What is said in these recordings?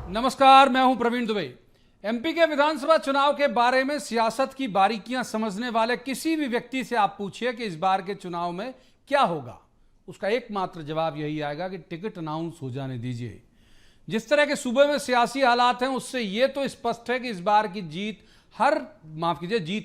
नमस्कार, मैं हूं प्रवीण दुबे। एमपी के विधानसभा चुनाव के बारे में सियासत की बारीकियां समझने वाले किसी भी व्यक्ति से आप पूछिए कि इस बार के चुनाव में क्या होगा, उसका एकमात्र जवाब यही आएगा कि टिकट अनाउंस हो जाने दीजिए। जिस तरह के सूबे में सियासी हालात हैं, उससे यह तो स्पष्ट है कि इस बार की जीत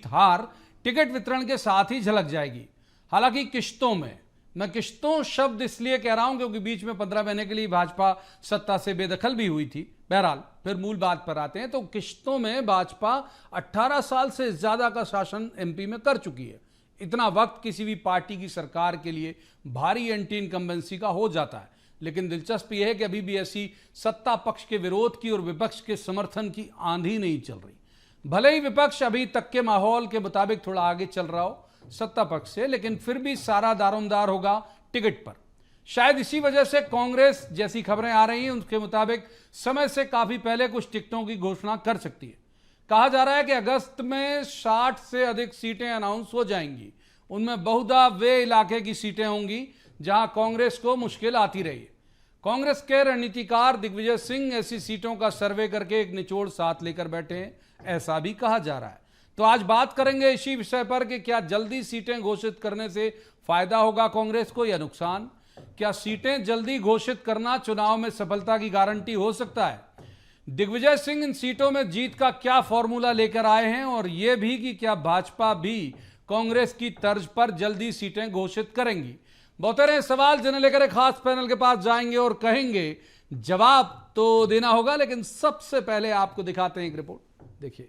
हार टिकट वितरण के साथ ही झलक जाएगी। हालांकि किश्तों में, मैं किश्तों शब्द इसलिए कह रहा हूं क्योंकि बीच में 15 महीने के लिए भाजपा सत्ता से बेदखल भी हुई थी। बहरहाल फिर मूल बात पर आते हैं तो किश्तों में भाजपा 18 साल से ज्यादा का शासन एमपी में कर चुकी है। इतना वक्त किसी भी पार्टी की सरकार के लिए भारी एंटी इनकम्बेंसी का हो जाता है, लेकिन दिलचस्प यह है कि अभी भी ऐसी सत्ता पक्ष के विरोध की और विपक्ष के समर्थन की आंधी नहीं चल रही। भले ही विपक्ष अभी तक के माहौल के मुताबिक थोड़ा आगे चल रहा हो सत्ता पक्ष से, लेकिन फिर भी सारा दारोमदार होगा टिकट पर। शायद इसी वजह से कांग्रेस, जैसी खबरें आ रही हैं उसके मुताबिक, समय से काफी पहले कुछ टिकटों की घोषणा कर सकती है। कहा जा रहा है कि अगस्त में 60 से अधिक सीटें अनाउंस हो जाएंगी। उनमें बहुधा वे इलाके की सीटें होंगी जहां कांग्रेस को मुश्किल आती रही है। कांग्रेस के रणनीतिकार दिग्विजय सिंह ऐसी सीटों का सर्वे करके एक निचोड़ साथ लेकर बैठे हैं, ऐसा भी कहा जा रहा है। तो आज बात करेंगे इसी विषय पर कि क्या जल्दी सीटें घोषित करने से फायदा होगा कांग्रेस को या नुकसान। क्या सीटें जल्दी घोषित करना चुनाव में सफलता की गारंटी हो सकता है। दिग्विजय सिंह इन सीटों में जीत का क्या फॉर्मूला लेकर आए हैं, और यह भी कि क्या भाजपा भी कांग्रेस की तर्ज पर जल्दी सीटें घोषित करेंगी। बहुत सारे सवाल जिन्हें लेकर एक खास पैनल के पास जाएंगे और कहेंगे जवाब तो देना होगा, लेकिन सबसे पहले आपको दिखाते हैं एक रिपोर्ट। देखिए,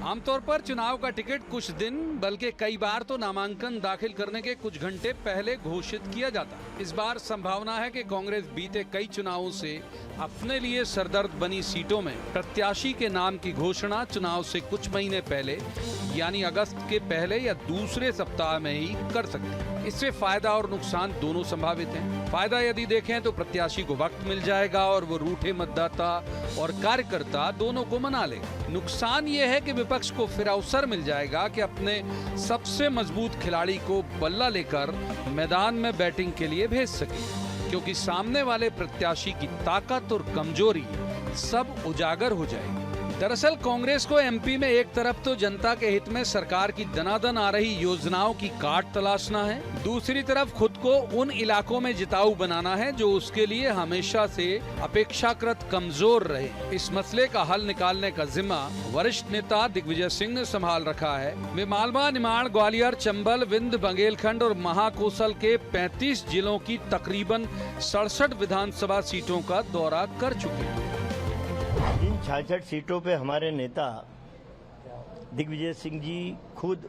आमतौर पर चुनाव का टिकट कुछ दिन बल्कि कई बार तो नामांकन दाखिल करने के कुछ घंटे पहले घोषित किया जाता है। इस बार संभावना है कि कांग्रेस बीते कई चुनावों से अपने लिए सरदर्द बनी सीटों में प्रत्याशी के नाम की घोषणा चुनाव से कुछ महीने पहले यानी अगस्त के पहले या दूसरे सप्ताह में ही कर सकती है। इससे फायदा और नुकसान दोनों संभावित हैं। फायदा यदि देखें तो प्रत्याशी को वक्त मिल जाएगा और वो रूठे मतदाता और कार्यकर्ता दोनों को मना लेगा। नुकसान ये है कि विपक्ष को फिर अवसर मिल जाएगा कि अपने सबसे मजबूत खिलाड़ी को बल्ला लेकर मैदान में बैटिंग के लिए भेज सके, क्योंकि सामने वाले प्रत्याशी की ताकत और कमजोरी सब उजागर हो जाएगी। दरअसल कांग्रेस को एमपी में एक तरफ तो जनता के हित में सरकार की दनादन आ रही योजनाओं की काट तलाशना है, दूसरी तरफ खुद को उन इलाकों में जिताऊ बनाना है जो उसके लिए हमेशा से अपेक्षाकृत कमजोर रहे। इस मसले का हल निकालने का जिम्मा वरिष्ठ नेता दिग्विजय सिंह ने संभाल रखा है। वे मालवा, निमाड़, ग्वालियर, चंबल, विंध्य, बंगेलखंड और महाकोसल के 35 जिलों की तकरीबन 67 विधानसभा सीटों का दौरा कर चुके हैं। इन 66 सीटों पे हमारे नेता दिग्विजय सिंह जी खुद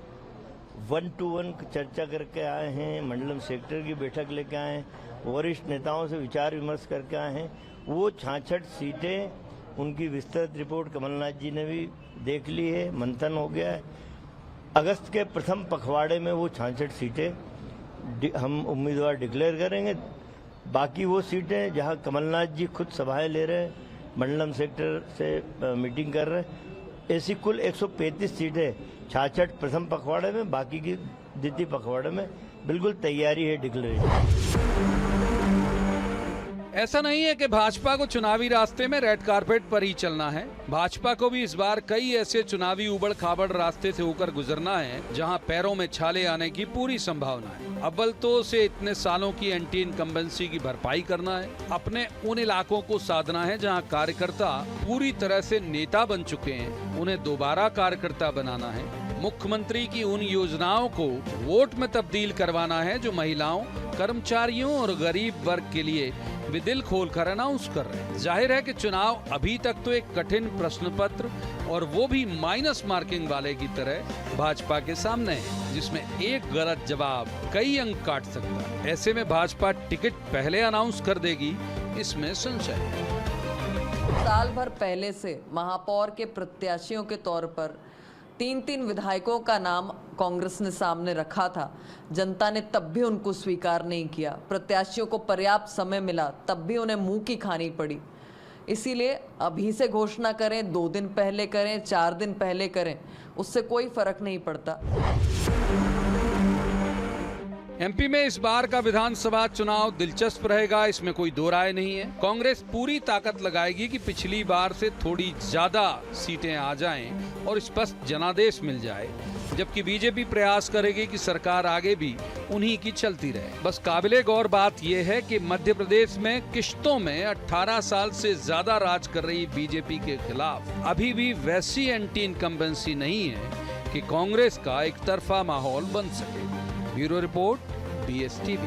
1-to-1 चर्चा करके आए हैं, मंडलम सेक्टर की बैठक लेके आए हैं, वरिष्ठ नेताओं से विचार विमर्श करके आए हैं। वो 66 सीटें, उनकी विस्तृत रिपोर्ट कमलनाथ जी ने भी देख ली है, मंथन हो गया है। अगस्त के प्रथम पखवाड़े में वो 66 सीटें हम उम्मीदवार डिक्लेयर करेंगे। बाकी वो सीटें जहां कमलनाथ जी खुद सभाएं ले रहे हैं, मंडलम सेक्टर से मीटिंग कर रहे हैं, ऐसी कुल 135 सीटें 66 प्रथम पखवाड़े में, बाकी की द्वितीय पखवाड़े में बिल्कुल तैयारी है डिक्लेरेशन। ऐसा नहीं है कि भाजपा को चुनावी रास्ते में रेड कारपेट पर ही चलना है। भाजपा को भी इस बार कई ऐसे चुनावी उबड़ खाबड़ रास्ते से होकर गुजरना है जहां पैरों में छाले आने की पूरी संभावना है। अव्वल तो उसे इतने सालों की एंटी इनकम्बेंसी की भरपाई करना है, अपने उन इलाकों को साधना है जहां कार्यकर्ता पूरी तरह से नेता बन चुके हैं, उन्हें दोबारा कार्यकर्ता बनाना है। मुख्यमंत्री की उन योजनाओं को वोट में तब्दील करवाना है जो महिलाओं, कर्मचारियों और गरीब वर्ग के लिए वे दिल खोलकर अनाउंस कर रहे हैं। जाहिर है कि चुनाव अभी तक तो एक कठिन प्रश्न पत्र, और वो भी माइनस मार्किंग वाले की तरह भाजपा के सामने है, जिसमें एक गलत जवाब कई अंक काट सकता है। ऐसे में भाजपा टिकट पहले अनाउंस कर देगी, इसमें संशय है। साल भर पहले से महापौर के प्रत्याशियों के तौर पर 3-3 विधायकों का नाम कांग्रेस ने सामने रखा था। जनता ने तब भी उनको स्वीकार नहीं किया। प्रत्याशियों को पर्याप्त समय मिला, तब भी उन्हें मुंह की खानी पड़ी। इसीलिए अभी से घोषणा करें, 2 दिन पहले करें, 4 दिन पहले करें, उससे कोई फर्क नहीं पड़ता। एमपी में इस बार का विधानसभा चुनाव दिलचस्प रहेगा, इसमें कोई दो राय नहीं है। कांग्रेस पूरी ताकत लगाएगी कि पिछली बार से थोड़ी ज्यादा सीटें आ जाएं और स्पष्ट जनादेश मिल जाए, जबकि बीजेपी प्रयास करेगी कि सरकार आगे भी उन्हीं की चलती रहे। बस काबिले गौर बात यह है कि मध्य प्रदेश में किश्तों में 18 साल से ज्यादा राज कर रही बीजेपी के खिलाफ अभी भी वैसी एंटी इनकम्बेंसी नहीं है कि कांग्रेस का एक तरफा माहौल बन सके। Bureau report, BSTV।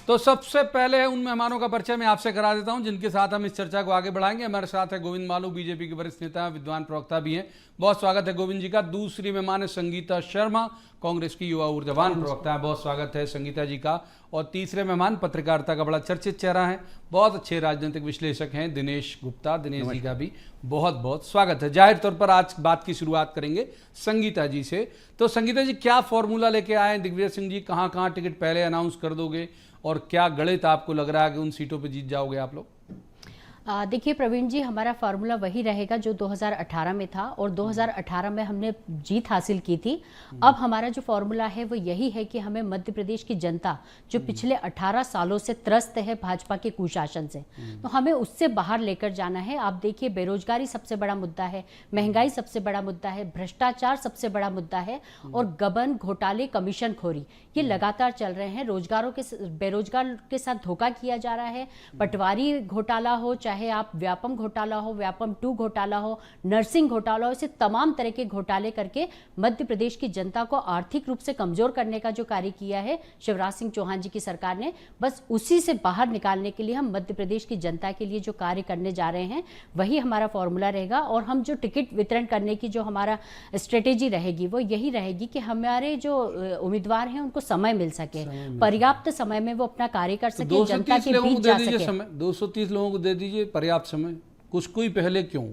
तो सबसे पहले उन मेहमानों का परिचय मैं आपसे करा देता हूं जिनके साथ हम इस चर्चा को आगे बढ़ाएंगे। हमारे साथ है गोविंद मालू, बीजेपी के वरिष्ठ नेता हैं, विद्वान प्रवक्ता भी हैं। बहुत स्वागत है गोविंद जी का। दूसरी मेहमान है संगीता शर्मा, कांग्रेस की युवा ऊर्जावान प्रवक्ता है। बहुत स्वागत है संगीता जी का। और तीसरे मेहमान पत्रकारिता का बड़ा चर्चित चेहरा है, बहुत अच्छे राजनीतिक विश्लेषक हैं, दिनेश गुप्ता। दिनेश जी का भी बहुत बहुत स्वागत है। जाहिर तौर पर आज बात की शुरुआत करेंगे संगीता जी से। तो संगीता जी, क्या फॉर्मूला लेके आए दिग्विजय सिंह जी? कहाँ कहाँ टिकट पहले अनाउंस कर दोगे और क्या गणित आपको लग रहा है कि उन सीटों पे जीत जाओगे आप लोग? देखिए प्रवीण जी, हमारा फार्मूला वही रहेगा जो 2018 में था और 2018 में हमने जीत हासिल की थी। अब हमारा जो फार्मूला है वो यही है कि हमें मध्य प्रदेश की जनता जो पिछले 18 सालों से त्रस्त है भाजपा के कुशासन से, तो हमें उससे बाहर लेकर जाना है। आप देखिए, बेरोजगारी सबसे बड़ा मुद्दा है, महंगाई सबसे बड़ा मुद्दा है, भ्रष्टाचार सबसे बड़ा मुद्दा है और गबन, घोटाले, कमीशन खोरी ये लगातार चल रहे हैं। बेरोजगार के साथ धोखा किया जा रहा है। पटवारी घोटाला हो, चाहे आप व्यापम घोटाला हो, व्यापम 2 घोटाला हो, नर्सिंग घोटाला हो, ऐसे तमाम तरह के घोटाले करके मध्य प्रदेश की जनता को आर्थिक रूप से कमजोर करने का जो कार्य किया है शिवराज सिंह चौहान जी की सरकार ने, बस उसी से बाहर निकालने के लिए हम मध्य प्रदेश की जनता के लिए जो कार्य करने जा रहे हैं वही हमारा फॉर्मूला रहेगा। और हम जो टिकट वितरण करने की जो हमारा स्ट्रेटेजी रहेगी वो यही रहेगी कि हमारे जो उम्मीदवार हैं उनको समय मिल सके, पर्याप्त समय में वो अपना कार्य कर सके, जनता के बीच जा सके। 230 लोगों को दे दीजिए पर्याप्त समय, कुछ कोई पहले क्यों?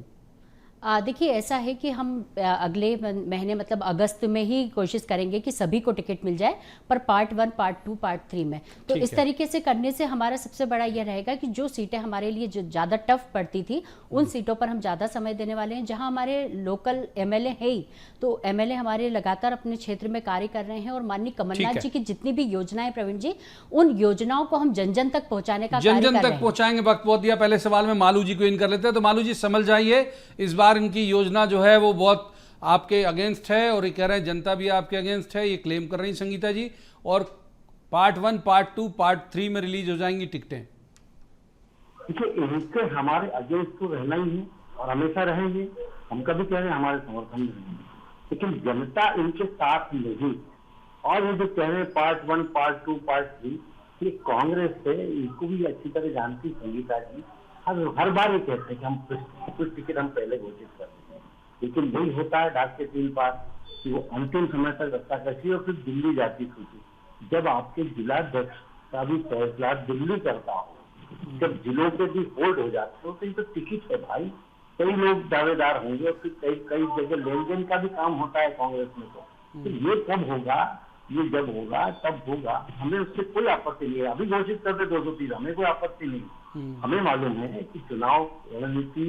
देखिए, ऐसा है कि हम अगले महीने मतलब अगस्त में ही कोशिश करेंगे कि सभी को टिकट मिल जाए, पर पार्ट 1, पार्ट 2, पार्ट 3 में। तो इस तरीके से करने से हमारा सबसे बड़ा यह रहेगा कि जो सीटें हमारे लिए जो ज़्यादा टफ पड़ती थी उन सीटों पर हम ज़्यादा समय देने वाले हैं। जहां हमारे लोकल MLA है ही, तो MLA हमारे लगातार अपने क्षेत्र में कार्य कर रहे हैं और माननीय कमलनाथ जी की जितनी भी योजनाएं प्रवीण जी, उन योजनाओं को हम जन जन तक पहुंचाने का कार्य कर रहे हैं। जन जन तक पहुंचाएंगे। वक्त बहुत दिया, पहले सवाल में मालू जी को इन कर लेते हैं। तो मालू जी समझ जाइए, इस बार इनकी योजना जो है वो बहुत आपके अगेंस्ट है और ये कह रहे हैं जनता भी आपके अगेंस्ट है, ये क्लेम कर रही संगीता जी। और पार्ट 1, पार्ट 2, पार्ट 3 में रिलीज हो जाएंगी टिकटें। देखिए, इनसे हमारे अगेंस्ट तो रहना ही है और हमेशा रहेंगे। हम कभी कह रहे हैं हमारे समर्थन में रहेंगे, लेकिन जनता इनके साथ नहीं। और ये जो कह रहे हैं पार्ट 1, पार्ट 2, पार्ट 3, ये कांग्रेस से इनको भी अच्छी तरह जानती संगीता जी। हर बार ये कहते हैं कि हम कुछ टिकट हम पहले घोषित करते हैं, लेकिन वही होता है डाक के 3 पार कि वो अंतिम समय तक रखता करती और फिर दिल्ली जाती सूची। जब आपके जिलाध्यक्ष का भी फैसला दिल्ली करता हो, जब जिलों के भी होल्ड हो जाते हो, तो ये तो टिकट है भाई, कई लोग दावेदार होंगे और फिर कई जगह लेन देन का भी काम होता है कांग्रेस में। तो ये कब होगा? ये जब होगा तब होगा, हमें उससे कोई आपत्ति नहीं है। अभी घोषित कर दे 230, हमें कोई आपत्ति नहीं। हमें मालूम है कि चुनाव रणनीति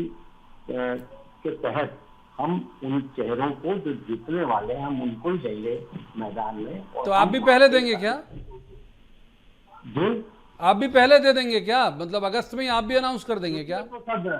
के तहत हम उन चेहरों को जो जीतने वाले हैं हम उनको ही देंगे मैदान में। तो आप भी पहले देंगे क्या? जी, आप भी पहले दे देंगे क्या? मतलब अगस्त में आप भी अनाउंस कर देंगे क्या? तो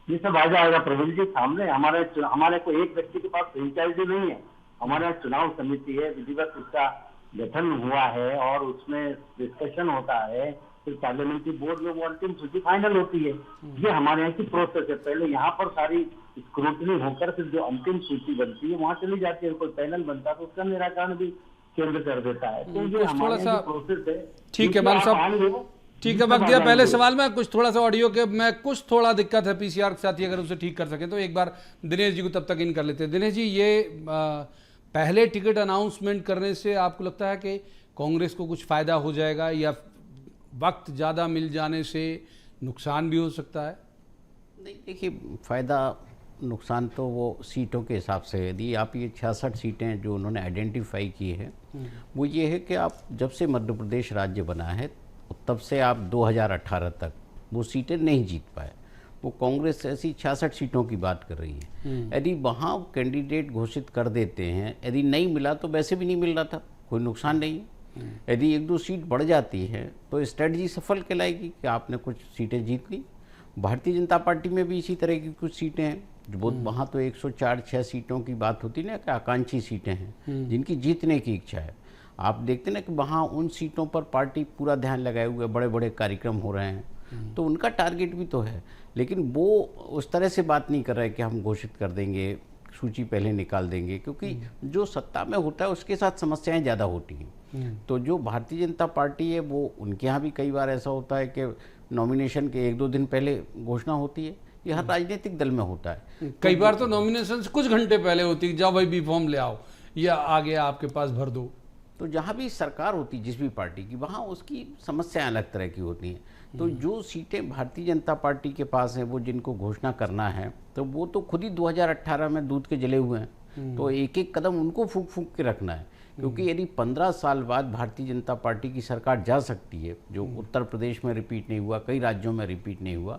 ये सब आ जाएगा प्रवीण जी सामने। हमारे को एक व्यक्ति के पास फ्रेंचाइजी नहीं है। हमारे यहाँ चुनाव समिति है, विधिवत उसका गठन हुआ है और उसमें डिस्कशन होता है, फिर पार्लियामेंट्री बोर्ड में वो अंतिम सूची फाइनल होती है। ये हमारे यहाँ की प्रोसेस है। पहले यहाँ पर सारी स्क्रूटनी होकर फिर जो अंतिम सूची बनती है वहाँ चली जाती है। कोई पैनल बनता है तो उसका निराकरण भी केंद्र कर देता है। तो ये हमारे यहाँ की प्रोसेस है। ठीक है मालू साहब, ठीक है, वक्त दिया। पहले सवाल में कुछ थोड़ा सा ऑडियो के में कुछ थोड़ा दिक्कत है PCR के साथ ही, अगर उसे ठीक कर सके तो एक बार दिनेश जी को तब तक इन कर लेते हैं। दिनेश जी, ये पहले टिकट अनाउंसमेंट करने से आपको लगता है कि कांग्रेस को कुछ फायदा हो जाएगा या वक्त ज़्यादा मिल जाने से नुकसान भी हो सकता है? नहीं, देखिए, फ़ायदा नुकसान तो वो सीटों के हिसाब से, यदि आप ये 66 सीटें जो उन्होंने आइडेंटिफाई की है वो ये है कि आप जब से मध्य प्रदेश राज्य बना है तब से आप 2018 तक वो सीटें नहीं जीत पाए। वो कांग्रेस ऐसी 66 सीटों की बात कर रही है। यदि वहाँ कैंडिडेट घोषित कर देते हैं, यदि नहीं मिला तो वैसे भी नहीं मिल रहा था, कोई नुकसान नहीं है। यदि 1-2 सीट बढ़ जाती है तो स्ट्रेटजी सफल कहलाएगी कि आपने कुछ सीटें जीत ली। भारतीय जनता पार्टी में भी इसी तरह की कुछ सीटें हैं, जो वहाँ तो 104-6 सीटों की बात होती ना कि आकांक्षी सीटें हैं जिनकी जीतने की इच्छा है। आप देखते ना कि वहाँ उन सीटों पर पार्टी पूरा ध्यान लगाए हुए बड़े बड़े कार्यक्रम हो रहे हैं, तो उनका टारगेट भी तो है। लेकिन वो उस तरह से बात नहीं कर रहे कि हम घोषित कर देंगे, सूची पहले निकाल देंगे, क्योंकि जो सत्ता में होता है उसके साथ समस्याएं ज़्यादा होती हैं। तो जो भारतीय जनता पार्टी है वो उनके यहाँ भी कई बार ऐसा होता है कि नॉमिनेशन के 1-2 दिन पहले घोषणा होती है। ये हर राजनीतिक दल में होता है। कई बार तो नॉमिनेशन से कुछ घंटे पहले होती है, जाओ भाई बी फॉर्म ले आओ या आ गया आपके पास भर दो। तो जहाँ भी सरकार होती जिस भी पार्टी की, वहाँ उसकी समस्याएं अलग तरह की होती हैं। तो जो सीटें भारतीय जनता पार्टी के पास हैं, वो जिनको घोषणा करना है, तो वो तो खुद ही 2018 में दूध के जले हुए हैं। तो एक एक कदम उनको फूंक फूंक के रखना है, क्योंकि यदि 15 साल बाद भारतीय जनता पार्टी की सरकार जा सकती है, जो उत्तर प्रदेश में रिपीट नहीं हुआ, कई राज्यों में रिपीट नहीं हुआ,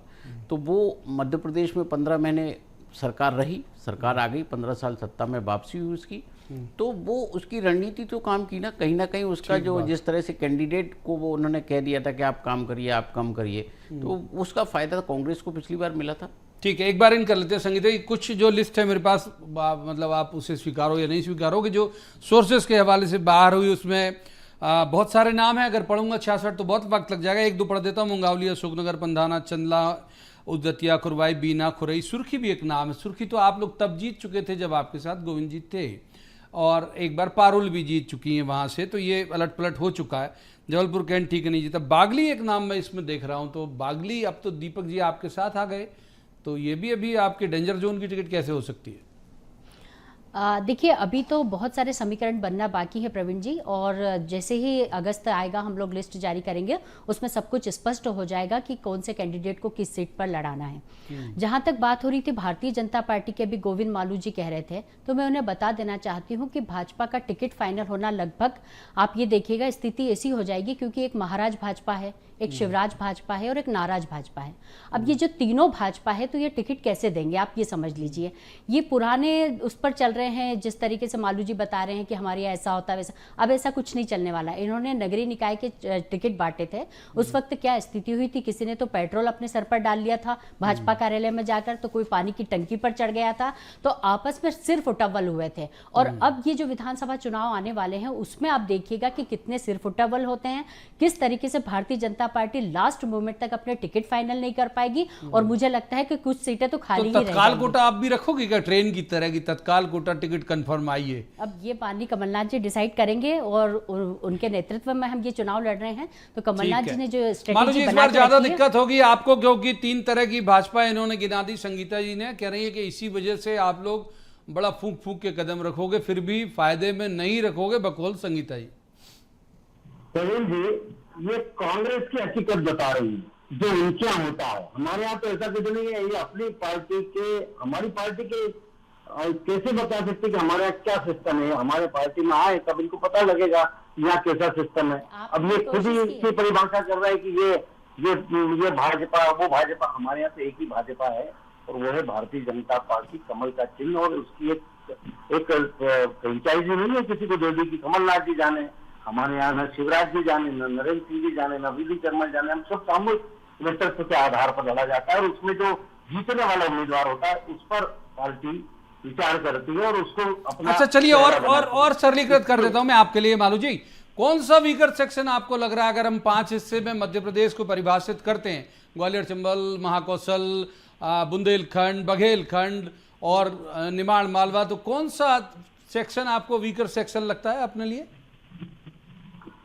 तो वो मध्य प्रदेश में 15 महीने सरकार रही, सरकार आ गई, 15 साल सत्ता में वापसी हुई उसकी, तो वो उसकी रणनीति तो काम की ना कहीं उसका जो जिस तरह से कैंडिडेट को वो उन्होंने कह दिया था कि आप काम करिए, आप कम करिए, तो उसका फायदा कांग्रेस को पिछली बार मिला था। ठीक है, एक बार इन कर लेते हैं संगीता जी। कुछ जो लिस्ट है मेरे पास, मतलब आप उसे स्वीकारो या नहीं स्वीकारो, कि जो सोर्सेस के हवाले से बाहर हुई उसमें बहुत सारे नाम हैं। अगर पढ़ूंगा 66 तो बहुत वक्त लग जाएगा। 1-2 पढ़ देता हूँ। मुंगावली, अशोकनगर, पंधाना, चंदला, उदतिया, खुरवाई, बीना, खुरई, सुर्खी भी एक नाम है। सुर्खी तो आप लोग तब जीत चुके थे जब आपके साथ गोविंद जी थे, और एक बार पारुल भी जीत चुकी हैं वहाँ से, तो ये अलट पलट हो चुका है। जबलपुर कैंट ठीक है, नहीं जीता। बागली एक नाम मैं इसमें देख रहा हूँ, तो बागली, अब तो दीपक जी आपके साथ आ गए, तो ये भी अभी आपके डेंजर जोन की टिकट कैसे हो सकती है? देखिए, अभी तो बहुत सारे समीकरण बनना बाकी है प्रवीण जी, और जैसे ही अगस्त आएगा हम लोग लिस्ट जारी करेंगे, उसमें सब कुछ स्पष्ट हो जाएगा कि कौन से कैंडिडेट को किस सीट पर लड़ाना है। जहां तक बात हो रही थी भारतीय जनता पार्टी के, अभी गोविंद मालू जी कह रहे थे, तो मैं उन्हें बता देना चाहती हूं कि भाजपा का टिकट फाइनल होना लगभग, आप ये देखिएगा, स्थिति ऐसी हो जाएगी, क्योंकि एक महाराज भाजपा है, एक शिवराज भाजपा है और एक नाराज भाजपा है। अब ये जो तीनों भाजपा है, तो ये टिकट कैसे देंगे, आप ये समझ लीजिए। ये पुराने उस पर चल रहे हैं, जिस तरीके से मालू जी बता रहे हैं कि हमारे यहाँ ऐसा होता है वैसा, अब ऐसा कुछ नहीं चलने वाला। इन्होंने नगरीय निकाय के टिकट बांटे थे, उस वक्त क्या स्थिति हुई थी, किसी ने तो पेट्रोल अपने सर पर डाल लिया था भाजपा कार्यालय में जाकर, तो कोई पानी की टंकी पर चढ़ गया था, तो आपस में सिर्फ उटव्वल हुए थे। और अब ये जो विधानसभा चुनाव आने वाले हैं, उसमें आप देखिएगा कि कितने सिर्फ उटव्वल होते हैं, किस तरीके से Bharatiya Janata party last moment तक अपने टिकट फाइनल नहीं कर पाएगी, और मुझे लगता है कि कुछ सीटें तो खाली ही रह तत्काल जाएंगी। कोटा आप भी रखोगे क्या? ट्रेन की तरह की तत्काल कोटा टिकट कंफर्म आई है? अब ये माननीय कमलनाथ जी डिसाइड करेंगे, और उनके नेतृत्व में हम ये चुनाव लड़ रहे हैं, तो कमलनाथ जी ने जो मानो जी स्ट्रेटेजी इस बना बार के ज्यादा रखी है, दिक्कत होगी आपको, क्योंकि 3 तरह की भाजपा इन्होंने गिना दी। संगीता जी ने कह रही है कि इसी वजह से आप लोग बड़ा फूंक फूंक के कदम रखोगे, फिर भी फायदे में नहीं रखोगे। बकौल संगीता जी। प्रवीण जी, ये कांग्रेस की हकीकत बता रही है, जो उनके यहाँ होता है। हमारे यहाँ तो ऐसा कुछ नहीं है। ये अपनी पार्टी के, हमारी पार्टी के कैसे बता सकते कि हमारे यहाँ क्या सिस्टम है? हमारे पार्टी में आए तब इनको पता लगेगा यहाँ कैसा सिस्टम है। अब ये खुद ही इसकी परिभाषा कर रहा है कि ये भाजपा, वो भाजपा। हमारे यहाँ तो एक ही भाजपा है, और वो है भारतीय जनता पार्टी, कमल का चिन्ह, और उसकी एक फ्रेंचाइजी नहीं है किसी को दे दी कि कमलनाथ जी जाने। हमारे यहाँ न शिवराज जी जाने, न नरेंद्र सिंह जी जाने, न वीडी शर्मा जाने। हम सब सामूहिक नेतृत्व के आधार पर लड़ा जाता है, और उसमें जो जीतने वाला उम्मीदवार होता है उस पर पार्टी विचार करती है और उसको अपना। अच्छा, चलिए और सरलीकृत कर देता हूं मैं आपके लिए मालू जी। कौन सा वीकर सेक्शन आपको लग रहा है, अगर हम 5 हिस्से में मध्य प्रदेश को परिभाषित करते हैं, ग्वालियर, चंबल, महाकौशल, बुंदेलखंड, बघेलखंड और निमाड़ मालवा, तो कौन सा सेक्शन आपको वीकर सेक्शन लगता है अपने लिए?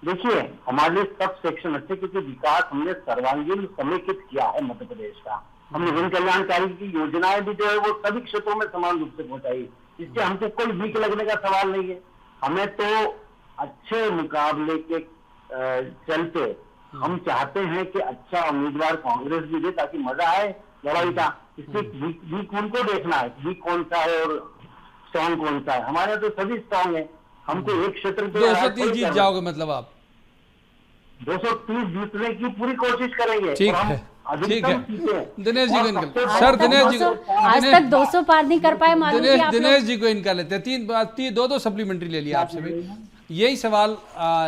देखिए, हमारे लिए सब सेक्शन अच्छे, क्योंकि विकास हमने सर्वांगीण समेकित किया है मध्य प्रदेश का। हमने जन कल्याणकारी की योजनाएं भी जो है वो सभी क्षेत्रों में समान रूप से पहुंचाई। इससे हमको कोई वीक लगने का सवाल नहीं है। हमें तो अच्छे मुकाबले के चलते हम चाहते हैं कि अच्छा उम्मीदवार कांग्रेस भी दे, ताकि मजा आए लड़ाई का। इसलिए वीक उनको देखना है, वीक कौन सा है और स्ट्रॉन्ग कौन सा है। हमारे यहाँ तो सभी स्ट्रॉन्ग है। हमको एक क्षेत्र पे 230 जीत जाओगे मतलब आप? 230 जीतने की पूरी कोशिश करेंगे। ठीक और हम है। ठीक है, सीटें दिनेश जी को इनका और सर, दिनेश जी को आज तक 200 पार नहीं कर पाए मालूम जी आप लोग। दिनेश जी को इनका लेते हैं। दो सप्लीमेंट्री ले लिया आपसे भी। यही सवाल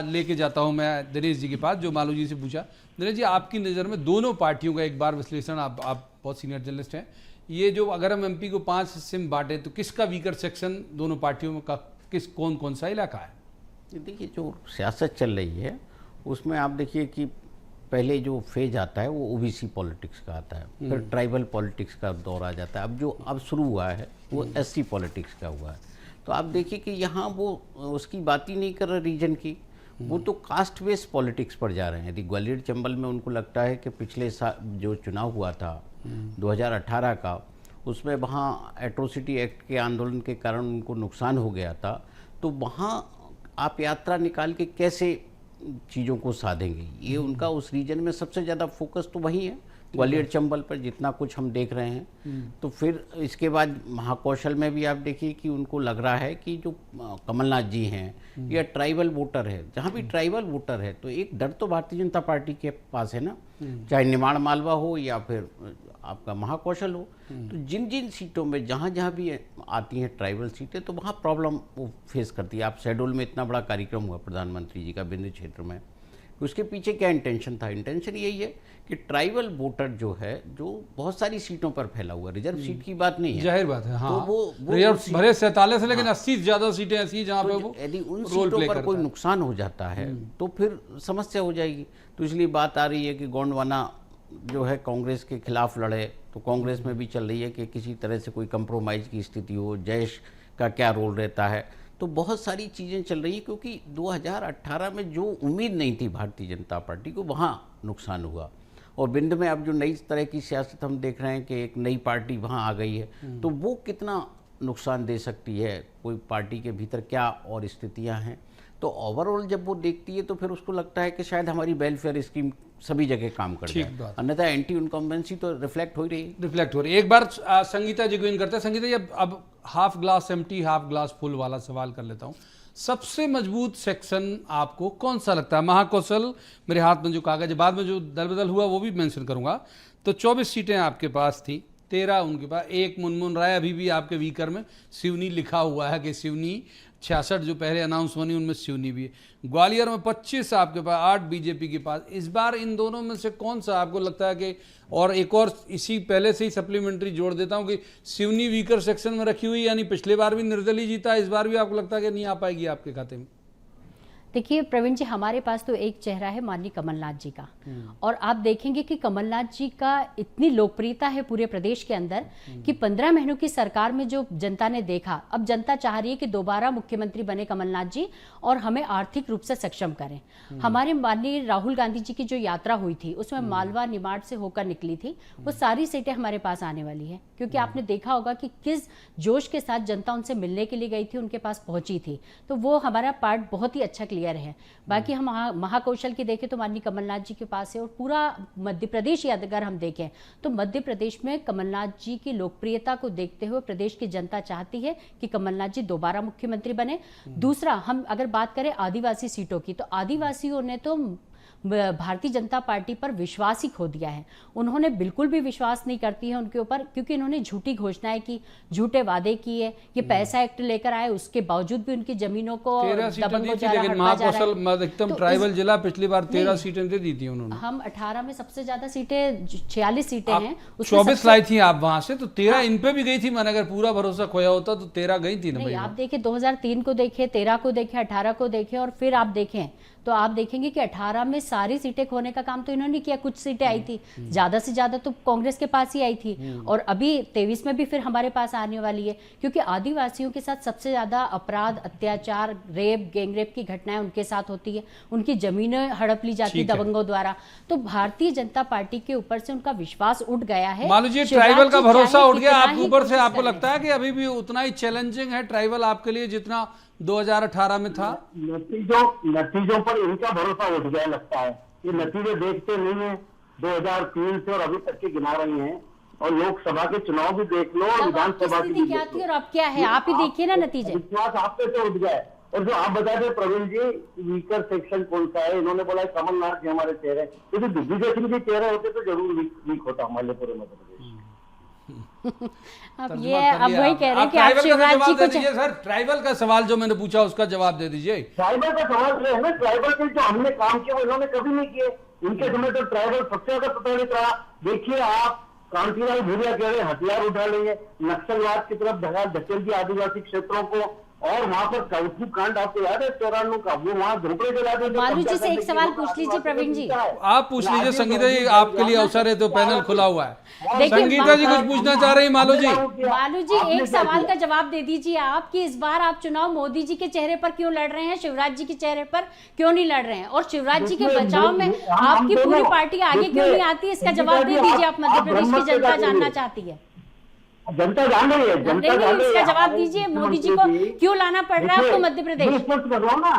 लेके जाता हूं मैं दिनेश जी के पास, जो मालू जी से पूछा। दिनेश जी, आपकी नज़र में दोनों पार्टियों का एक बार विश्लेषण, आप बहुत सीनियर जर्नलिस्ट हैं, ये जो अगर हम एमपी को 5 हिस्से में बांटे तो किसका वीकर सेक्शन दोनों पार्टियों में का कौन सा इलाका है? देखिए, जो सियासत चल रही है उसमें आप देखिए कि पहले जो फेज आता है वो ओबीसी पॉलिटिक्स का आता है, फिर ट्राइबल पॉलिटिक्स का दौर आ जाता है। अब शुरू हुआ है वो एससी पॉलिटिक्स का हुआ है। तो आप देखिए कि यहाँ वो उसकी बात ही नहीं कर रहे रीजन की, वो तो कास्ट बेस्ड पॉलिटिक्स पर जा रहे हैं। यदि ग्वालियर चंबल में उनको लगता है कि पिछले साल जो चुनाव हुआ था 2018 का, उसमें वहाँ एट्रोसिटी एक्ट के आंदोलन के कारण उनको नुकसान हो गया था, तो वहाँ आप यात्रा निकाल के कैसे चीज़ों को साधेंगे, ये उनका उस रीजन में सबसे ज़्यादा फोकस तो वही है, ग्वालियर चंबल पर जितना कुछ हम देख रहे हैं। तो फिर इसके बाद महाकौशल में भी आप देखिए कि उनको लग रहा है कि जो कमलनाथ जी हैं या ट्राइबल वोटर है, जहाँ भी ट्राइबल वोटर है तो एक डर तो भारतीय जनता पार्टी के पास है ना, चाहे निमाड़ मालवा हो या फिर आपका महाकौशल हो। तो जिन जिन सीटों में जहाँ जहाँ भी आती हैं ट्राइबल सीटें, तो वहाँ प्रॉब्लम वो फेस करती है। आप शहडोल में इतना बड़ा कार्यक्रम हुआ प्रधानमंत्री जी का बिंदु क्षेत्र में, उसके पीछे क्या इंटेंशन था? इंटेंशन यही है कि ट्राइबल वोटर जो है, जो बहुत सारी सीटों पर फैला हुआ, रिजर्व सीट की बात नहीं है, जाहिर बात है। हाँ, तो वो रिजर्व भले 47 है, लेकिन 80 से ज्यादा सीटें ऐसी हैं जहाँ पे वो यदि उन रोल सीटों प्ले पर करता कोई है। नुकसान हो जाता है तो फिर समस्या हो जाएगी। तो इसलिए बात आ रही है कि गोंडवाना जो है कांग्रेस के खिलाफ लड़े, तो कांग्रेस में भी चल रही है कि किसी तरह से कोई कंप्रोमाइज़ की स्थिति हो, जयेश का क्या रोल रहता है। तो बहुत सारी चीज़ें चल रही हैं, क्योंकि 2018 में जो उम्मीद नहीं थी भारतीय जनता पार्टी को, वहाँ नुकसान हुआ। और बिंद में अब जो नई तरह की सियासत हम देख रहे हैं कि एक नई पार्टी वहाँ आ गई है, तो वो कितना नुकसान दे सकती है, कोई पार्टी के भीतर क्या और स्थितियाँ हैं। तो ओवरऑल जब वो देखती है तो फिर उसको लगता है कि शायद हमारी वेलफेयर स्कीम सभी जगह काम कर जाए, अन्यथा एंटी इनकम्बेंसी तो रिफ्लेक्ट हो रही है। एक बार संगीता जी को इन करते हैं। संगीता जी, अब half glass empty half glass full वाला सवाल कर लेता हूँ। सबसे मजबूत सेक्शन आपको कौन सा लगता है? महाकौशल, मेरे हाथ में जो कागज है, बाद में जो दल बदल हुआ वो भी मेंशन करूंगा। तो 24 सीटें आपके पास थी, 13 उनके पास, एक मुनमुन राय अभी भी आपके वीकर में, सिवनी लिखा हुआ है कि सिवनी 66 जो पहले अनाउंस बनी उनमें सिवनी भी है। ग्वालियर में 25 आपके पास, 8 बीजेपी के पास। इस बार इन दोनों में से कौन सा आपको लगता है कि, और एक और इसी पहले से ही सप्लीमेंट्री जोड़ देता हूं कि सिवनी वीकर सेक्शन में रखी हुई, यानी पिछले बार भी निर्दलीय जीता, इस बार भी आपको लगता है कि नहीं आ पाएगी आपके खाते में? देखिए प्रवीण जी, हमारे पास तो एक चेहरा है माननीय कमलनाथ जी का, और आप देखेंगे कि कमलनाथ जी का इतनी लोकप्रियता है पूरे प्रदेश के अंदर कि 15 महीनों की सरकार में जो जनता ने देखा, अब जनता चाह रही है कि दोबारा मुख्यमंत्री बने कमलनाथ जी और हमें आर्थिक रूप से सक्षम करें। हमारे माननीय राहुल गांधी जी की जो यात्रा हुई थी उसमें मालवा निमाड़ से होकर निकली थी, वो सारी सीटें हमारे पास आने वाली है, क्योंकि आपने देखा होगा कि किस जोश के साथ जनता उनसे मिलने के लिए गई थी, उनके पास पहुंची थी। तो वो हमारा पार्ट बहुत ही अच्छा क्लियर है। बाकी हम महाकौशल की देखें तो माननीय कमलनाथ जी के पास है, और पूरा मध्य प्रदेश अगर हम देखें तो मध्य प्रदेश में कमलनाथ जी की लोकप्रियता को देखते हुए प्रदेश की जनता चाहती है कि कमलनाथ जी दोबारा मुख्यमंत्री बने। दूसरा, हम अगर बात करें आदिवासी सीटों की, तो आदिवासियों ने तो भारतीय जनता पार्टी पर विश्वास ही खो दिया है। उन्होंने बिल्कुल भी विश्वास नहीं करती है उनके ऊपर, क्योंकि इन्होंने झूठी घोषणाएं की, झूठे वादे किए। ये पैसा एक्ट लेकर आए, उसके बावजूद भी उनकी जमीनों को दबंगों द्वारा हड़पा जा रहा है। अधिकतम ट्राइबल जिला पिछली बार 13 सीटें दे दी थी उन्होंने। हम 18 में सबसे ज्यादा सीटें 46 सीटें हैं, 24 लाई थी आप वहां से, तो 13 इन पे भी गई थी। मैंने अगर पूरा भरोसा खोया होता तो 13 गई थी ना। आप देखिए 2003 को देखें, 13 को देखें, 18 को देखें, और फिर आप देखें तो आप देखेंगे कि 18 में सारी सीटें खोने का काम तो इन्होंने किया। कुछ सीटें आई थी, ज्यादा से ज्यादा तो कांग्रेस के पास ही आई थी, और अभी 23 में भी फिर हमारे पास आने वाली है, क्योंकि आदिवासियों के साथ सबसे ज्यादा अपराध, अत्याचार, रेप, गैंगरेप की घटनाएं उनके साथ होती है, उनकी जमीनें हड़प ली जाती है दबंगों द्वारा। तो भारतीय जनता पार्टी के ऊपर से उनका विश्वास उठ गया है। मान लीजिए ट्राइबल का भरोसा उठ गया आपके ऊपर से, आपको लगता है कि अभी भी उतना ही चैलेंजिंग है ट्राइबल आपके लिए जितना 2018 में था? नतीजों पर इनका भरोसा उठ गया लगता है। ये नतीजे देखते नहीं है 2003 से और अभी तक के गिना रही हैं, और लोकसभा के चुनाव भी देख लो और विधानसभा की भी क्या थी और अब क्या है, आप ही देखिए ना नतीजे। विश्वास आप पे तो उठ गया है। और जो आप बता रहे प्रवीण जी, वीकर सेक्शन कौन सा है, इन्होंने बोला कमलनाथ जी हमारे चेहरे, यदि दिग्विजय सिंह जी चेहरे होते तो जरूर वीक होता हमारे पूरे मध्य प्रदेश। अब ये अब वही कह रहे हैं कि आप शिवराज जी को सर ट्राइबल का सवाल जो मैंने पूछा उसका जवाब दे दीजिए। ट्राइबल का सवाल ये है ना, ट्राइबल के जो हमने काम किया वो इन्होंने कभी नहीं किए। इनके समय तो ट्राइबल सबसे ज्यादा प्रताड़ित रहा। देखिए आप, कांतिलाल भूरिया कह रहे हैं हथियार उठा लेंगे, नक्सलवाद की तरफ धकेल दिया आदिवासी क्षेत्रों को, और वहां पर कौतुक कांड आपको याद है 94 का, वो वहां झोपड़े जला देते। मालू जी से एक सवाल पूछ लीजिए प्रवीण जी। आप पूछ लीजिए संगीता जी, आपके लिए अवसर है तो पैनल खुला हुआ है। देखिए, संगीता जी कुछ पूछना चाह रही है। मालू जी एक सवाल का जवाब दे दीजिए आप कि इस बार आप चुनाव मोदी जी के चेहरे पर क्यों लड़ रहे हैं, शिवराज जी के चेहरे पर क्यों नहीं लड़ रहे हैं, और शिवराज जी के बचाव में आपकी पूरी पार्टी आगे क्यों नहीं आती, इसका जवाब दे दीजिए। आप मध्य प्रदेश की जनता जानना चाहती है। जनता जान रही है, जनता जान रही है। इसका जवाब दीजिए, मोदी जी को क्यों लाना पड़ रहा है आपको मध्य प्रदेश? मैं स्पष्ट कर रहा हूँ ना,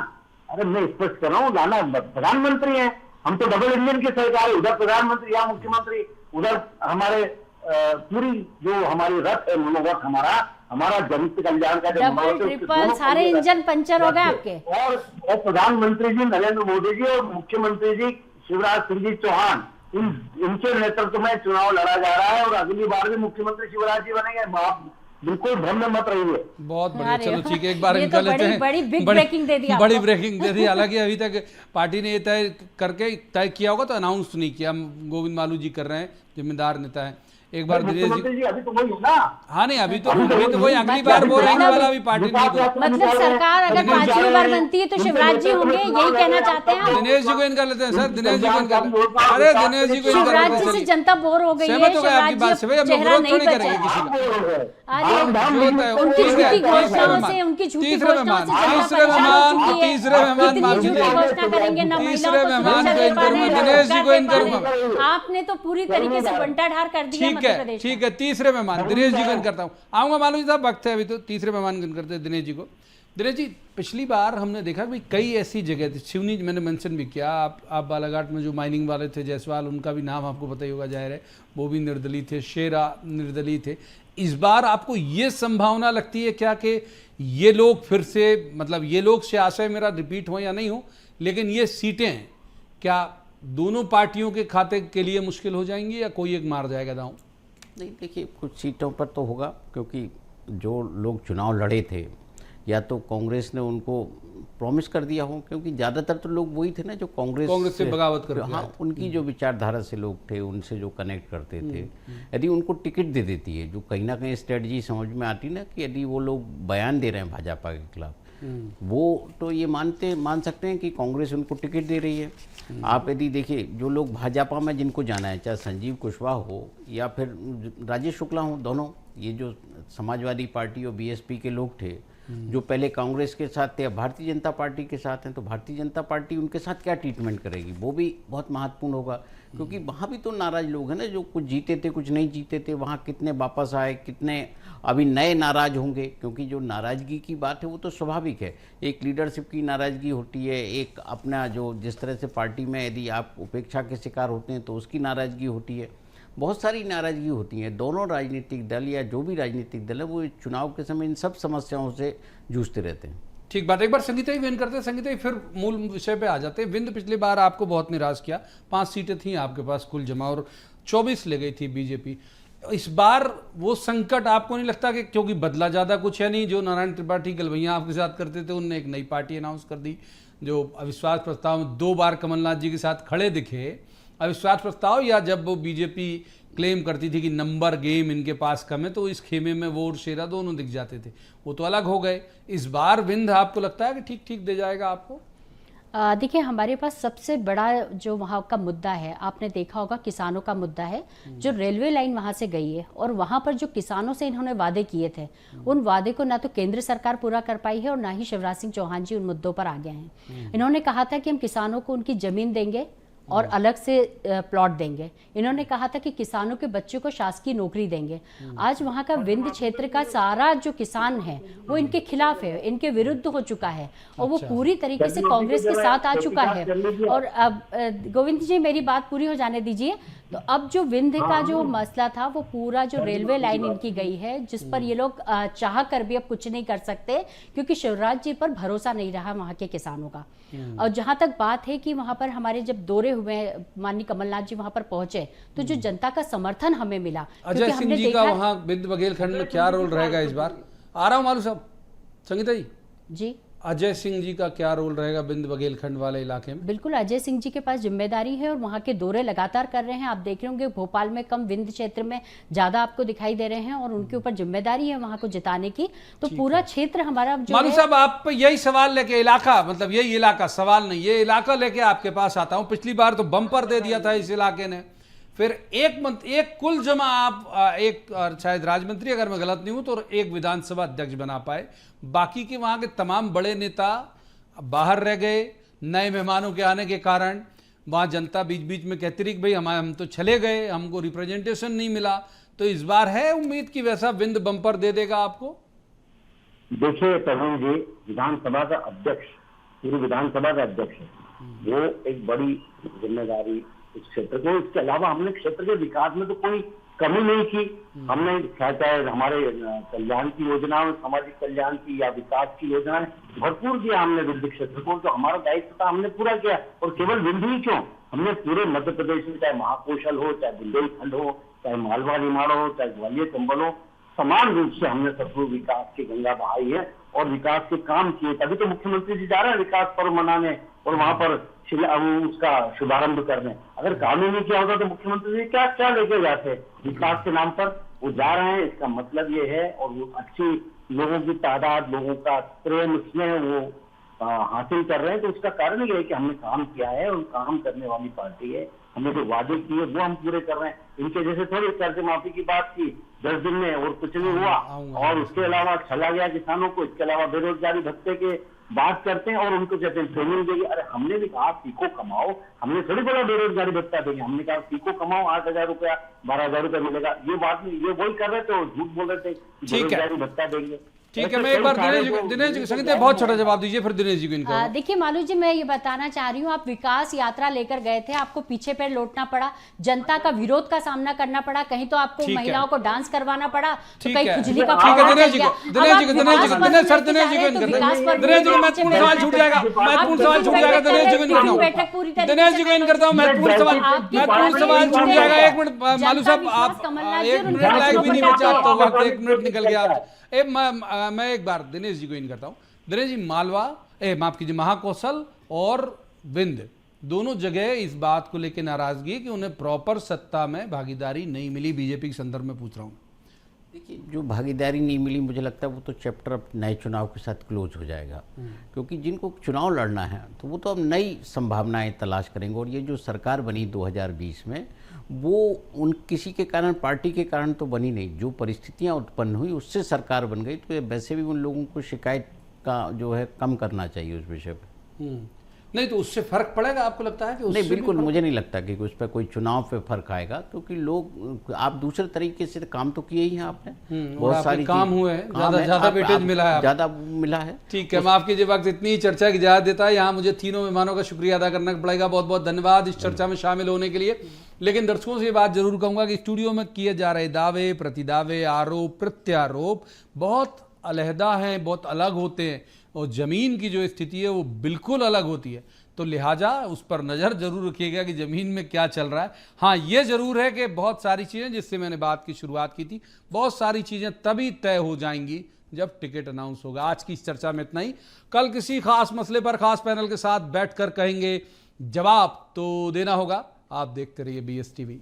अरे मैं स्पष्ट कर रहा हूँ, लाना प्रधानमंत्री है, हम तो डबल इंजन की सरकार है, उधर प्रधानमंत्री या मुख्यमंत्री, उधर हमारे पूरी जो हमारी रथ है, मनोरथ हमारा जन कल्याण का डबल ट्रिपल सारे इंजन पंचर हो गए आपके। और प्रधानमंत्री जी नरेंद्र मोदी जी और मुख्यमंत्री जी शिवराज सिंह जी चौहान, इनके नेतृत्व में चुनाव लड़ा जा रहा है, और अगली बार भी मुख्यमंत्री शिवराज जी बनेंगे। आप बिल्कुल भ्रम में मत रहिए। बहुत बढ़िया, चलो ठीक है, एक बार ये इनका तो लेते हैं। बड़ी बिग ब्रेकिंग दे दी आपको। बड़ी ब्रेकिंग दे दी। हालांकि अभी तक पार्टी ने ये तय किया होगा तो अनाउंस नहीं किया। गोविंद मालू जी कर रहे हैं, जिम्मेदार नेता है। एक बार दिनेश जी, अभी तो वही है ना। हाँ नहीं, अभी तो वही अगली बार वो रहेंगे वाला अभी पार्टी नहीं। मतलब सरकार अगर 5वीं बार बनती है तो शिवराज जी होंगे, यही कहना चाहते हैं आप? दिनेश जी को इनका लेते हैं सर, दिनेश जी को इनका। अरे दिनेश जी को इनका शिवराज लेते जी से हैं। जनता बोर हो गई है, सहमत हो गए आपकी शिवराज बात से भाई, जी अब लोग चेहरा विरोध नहीं थोड़ी बचा करेंगे किसी का। उनकी झूठी घोषणाओं से, उनकी झूठी तीसरे घोषणाओं से मेहमान, जनता परेशान हो चुकी है। तीसरे मेहमान मान इतनी झूठी घोषणा करेंगे ना, तीसरे महिलाओं को मेहमान सुरक्षा को दे इन पा रहे करूंगा, हैं, दिनेश जी को रोजगार इन दे पा रहे हैं। करूंगा। आपने तो पूरी तरीके से बंटाढार कर दिया ठीक मध्य है, प्रदेश। ठीक है, तीसरे मेहमान दिनेश जी को इन करता हूँ। आऊंगा मालूम जी साहब, वक्त है अभी तो। तीसरे मेहमान को इन करते हैं दिनेश जी को। दिनेश जी, पिछली बार हमने देखा भाई कई ऐसी जगह थी, सिवनी मैंने मेंशन भी किया, आप बालाघाट में जो माइनिंग वाले थे जायसवाल, उनका भी नाम आपको पता ही होगा, जाहिर है, वो भी निर्दलीय थे, शेरा निर्दलीय थे। इस बार आपको ये संभावना लगती है क्या कि ये लोग फिर से, मतलब ये लोग से आशय मेरा रिपीट हो या नहीं हो, लेकिन ये सीटें क्या दोनों पार्टियों के खाते के लिए मुश्किल हो जाएंगी या कोई एक मार जाएगा दांव? नहीं, देखिए कुछ सीटों पर तो होगा, क्योंकि जो लोग चुनाव लड़े थे या तो कांग्रेस ने उनको प्रॉमिस कर दिया हो, क्योंकि ज़्यादातर तो लोग वही थे ना जो कांग्रेस से बगावत करते हैं। हाँ, उनकी जो विचारधारा से लोग थे, उनसे जो कनेक्ट करते थे, यदि उनको टिकट दे देती है, जो कहीं ना कहीं स्ट्रेटजी समझ में आती ना कि यदि वो लोग बयान दे रहे हैं भाजपा के खिलाफ, वो तो ये मान सकते हैं कि कांग्रेस उनको टिकट दे रही है। आप यदि देखिए, जो लोग भाजपा में जिनको जाना है, चाहे संजीव कुशवाहा हो या फिर राजेश शुक्ला हो, दोनों ये जो समाजवादी पार्टी और बीएसपी के लोग थे, जो पहले कांग्रेस के साथ थे, अब भारतीय जनता पार्टी के साथ हैं, तो भारतीय जनता पार्टी उनके साथ क्या ट्रीटमेंट करेगी, वो भी बहुत महत्वपूर्ण होगा। क्योंकि वहाँ भी तो नाराज लोग हैं ना, जो कुछ जीते थे कुछ नहीं जीते थे, वहाँ कितने वापस आए, कितने अभी नए नाराज होंगे, क्योंकि जो नाराज़गी की बात है वो तो स्वाभाविक है। एक लीडरशिप की नाराज़गी होती है, एक अपना जो जिस तरह से पार्टी में यदि आप उपेक्षा के शिकार होते हैं तो उसकी नाराज़गी होती है, बहुत सारी नाराज़गी होती है। दोनों राजनीतिक दल या जो भी राजनीतिक दल है वो चुनाव के समय इन सब समस्याओं से जूझते रहते हैं। ठीक बात। एक बार संगीता ही विन करते हैं, संगीता ही फिर मूल विषय पे आ जाते हैं। विंद पिछली बार आपको बहुत निराश किया, 5 सीटें थी आपके पास कुल जमा और 24 ले गई थी बीजेपी। इस बार वो संकट आपको नहीं लगता कि क्योंकि बदला ज़्यादा कुछ है नहीं, जो नारायण त्रिपाठी गलवैया आपके साथ करते थे उनने एक नई पार्टी अनाउंस कर दी, जो अविश्वास प्रस्ताव में 2 बार कमलनाथ जी के साथ खड़े दिखे, अविश्वास प्रस्ताव या जब वो बीजेपी क्लेम करती थी कि नंबर गेम इनके पास कम है, तो इस खेमे में वो और शेरा दोनों दिख जाते थे, वो तो अलग हो गए। इस बार विंद आपको लगता है कि ठीक ठीक दे जाएगा आपको? देखिए, हमारे पास सबसे बड़ा जो वहाँ का मुद्दा है, आपने देखा होगा, किसानों का मुद्दा है। जो रेलवे लाइन वहाँ से गई है और वहाँ पर जो किसानों से इन्होंने वादे किए थे, उन वादे को ना तो केंद्र सरकार पूरा कर पाई है और ना ही शिवराज सिंह चौहान जी उन मुद्दों पर आ गए हैं। इन्होंने कहा था कि हम किसानों को उनकी जमीन देंगे और अलग से प्लॉट देंगे। इन्होंने कहा था कि किसानों के बच्चों को शासकीय नौकरी देंगे। आज वहाँ का विंध्य क्षेत्र का सारा जो किसान है वो इनके खिलाफ है, इनके विरुद्ध हो चुका है और वो पूरी तरीके से कांग्रेस के साथ आ चुका है। और अब गोविंद जी, मेरी बात पूरी हो जाने दीजिए। तो अब जो विंध्य का जो मसला था वो पूरा जो रेलवे लाइन इनकी गई है, जिस पर ये लोग चाह कर भी अब कुछ नहीं कर सकते, क्योंकि शिवराज जी पर भरोसा नहीं रहा वहां के किसानों का। और जहां तक बात है कि वहां पर हमारे जब दौरे हुए, माननीय कमलनाथ जी वहां पर पहुंचे, तो जो जनता का समर्थन हमें मिला। अजय सिंह जी का वहां बिंद बघेलखंड में क्या रोल रहेगा इस बार? आ रहा हूं मालू साहब, संगीता जी, अजय सिंह जी का क्या रोल रहेगा बिंद बघेलखंड वाले इलाके में? बिल्कुल, अजय सिंह जी के पास जिम्मेदारी है और वहां के दौरे लगातार कर रहे हैं। आप देख रहे होंगे भोपाल में कम, विंध्य क्षेत्र में ज्यादा आपको दिखाई दे रहे हैं, और उनके ऊपर जिम्मेदारी है वहां को जिताने की। तो पूरा क्षेत्र हमारा जो मालू साहब, आप यही सवाल लेके, इलाका मतलब यही इलाका, सवाल नहीं, ये इलाका लेके आपके पास आता हूं। पिछली बार तो बम्पर दे दिया था इस इलाके ने, फिर एक कुल जमा आप एक शायद राज्य मंत्री, अगर मैं गलत नहीं हूं, तो एक विधानसभा अध्यक्ष बना पाए। बाकी के वहां के तमाम बड़े नेता बाहर रह गए नए मेहमानों के आने के कारण। वहां जनता बीच बीच में कहती रही कि भाई हम तो चले गए, हमको रिप्रेजेंटेशन नहीं मिला। तो इस बार है उम्मीद कि वैसा विंद बम्पर दे देगा आपको? देखिए प्रवीण जी, विधानसभा का अध्यक्ष, पूरी विधानसभा का अध्यक्ष है, वो एक बड़ी जिम्मेदारी इस क्षेत्र को। इसके अलावा हमने क्षेत्र के विकास में तो कोई कमी नहीं की। हमने चाहे हमारे कल्याण की योजनाओं, सामाजिक कल्याण की या विकास की योजनाएं भरपूर किया हमने विंध्य क्षेत्र को। जो हमारा दायित्व था हमने पूरा किया। और केवल विंध्य ही क्यों, हमने पूरे मध्य प्रदेश में, चाहे महाकौशल हो, चाहे बुंदेलखंड हो, चाहे मालवा निमाड़ हो, चाहे ग्वालियर चंबल हो, समान रूप से हमने सबको विकास की गंगा बहाई है और विकास के काम किए। तभी तो मुख्यमंत्री जी जा रहे हैं विकास पर्व मनाने और वहां पर उसका शुभारंभ करने। अगर काम ही नहीं किया होता तो मुख्यमंत्री जी क्या क्या लेके जाते विकास के नाम पर? वो जा रहे हैं, इसका मतलब ये है। और वो अच्छी लोगों की तादाद, लोगों का प्रेम, स्नेह वो हासिल कर रहे हैं। तो उसका कारण ये है कि हमने काम किया है और काम करने वाली पार्टी है। हमने जो वादे किए वो हम पूरे कर रहे हैं। इनके जैसे थोड़ी कर्ज माफी की बात की 10 दिन में और कुछ नहीं हुआ, और उसके अलावा चला गया किसानों को। इसके अलावा बेरोजगारी भत्ते के बात करते हैं और उनको कहते हैं ट्रेनिंग देगी। अरे हमने भी कहा सीखो कमाओ, हमने थोड़ी बोला बेरोजगारी भत्ता देंगे। हमने कहा सीखो कमाओ, 8,000 रुपया 12,000 रुपया मिलेगा। ये बात नहीं, ये वही कर रहे थे, झूठ बोल रहे थे बेरोजगारी भत्ता देंगे। ठीक है, मैं एक बार दिनेश जी, संगीता बहुत छोटा जवाब दीजिए, फिर दिनेश जी को इनका। देखिए मालू जी, मैं ये बताना चाह रही हूँ, आप विकास यात्रा लेकर गए थे, आपको पीछे पैर लौटना पड़ा, जनता का विरोध का सामना करना पड़ा, कहीं तो आपको महिलाओं को डांस करवाना पड़ा, तो कहीं खुजली का दिनेश जी को महत्वपूर्ण सवाल छूट जाएगा, दिनेश जी को इन करता हूँ, महत्वपूर्ण सवाल छूट जाएगा। एक मिनट मालू साहब, आप 1 मिनट लाइव भी नहीं बचा, तो वक्त 1 मिनट निकल गया। मैं एक बार दिनेश जी को इन करता हूं। दिनेश जी, माफ कीजिए, महाकौशल और विंध्य दोनों जगह इस बात को लेकर नाराजगी कि उन्हें प्रॉपर सत्ता में भागीदारी नहीं मिली। बीजेपी के संदर्भ में पूछ रहा हूं। देखिए, जो भागीदारी नहीं मिली, मुझे लगता है वो तो चैप्टर अब नए चुनाव के साथ क्लोज हो जाएगा। क्योंकि जिनको चुनाव लड़ना है तो वो तो अब नई संभावनाएं तलाश करेंगे। और ये जो सरकार बनी 2020 में, वो उन किसी के कारण, पार्टी के कारण तो बनी नहीं, जो परिस्थितियां उत्पन्न हुई उससे सरकार बन गई। तो वैसे भी उन लोगों को शिकायत का जो है कम करना चाहिए उस विषय पर। नहीं तो उससे फर्क पड़ेगा आपको लगता है कि नहीं, बिल्कुल मुझे नहीं लगता कि उस पर कोई चुनाव पे फर्क आएगा। क्योंकि लोग, आप दूसरे तरीके से काम तो किए ही हैं आपने, बहुत सारी काम हुए हैं, ज्यादा वेटेज मिला है, ज्यादा मिला है। ठीक है, माफ कीजिए, वक्त इतनी चर्चा की इजाजत देता है। यहाँ मुझे तीनों मेहमानों का शुक्रिया अदा करना पड़ेगा। बहुत बहुत धन्यवाद इस चर्चा में शामिल होने के लिए। लेकिन दर्शकों से ये बात जरूर कहूंगा कि स्टूडियो में किए जा रहे दावे, प्रतिदावे, आरोप प्रत्यारोप बहुत अलहदा हैं, बहुत अलग होते हैं, और जमीन की जो स्थिति है वो बिल्कुल अलग होती है। तो लिहाजा उस पर नज़र जरूर रखिएगा कि ज़मीन में क्या चल रहा है। हाँ, ये ज़रूर है कि बहुत सारी चीज़ें, जिससे मैंने बात की शुरुआत की थी, बहुत सारी चीज़ें तभी तय हो जाएंगी जब टिकट अनाउंस होगा। आज की इस चर्चा में इतना ही। कल किसी खास मसले पर खास पैनल के साथ बैठकर कहेंगे, जवाब तो देना होगा। आप देखते रहिए BSTV।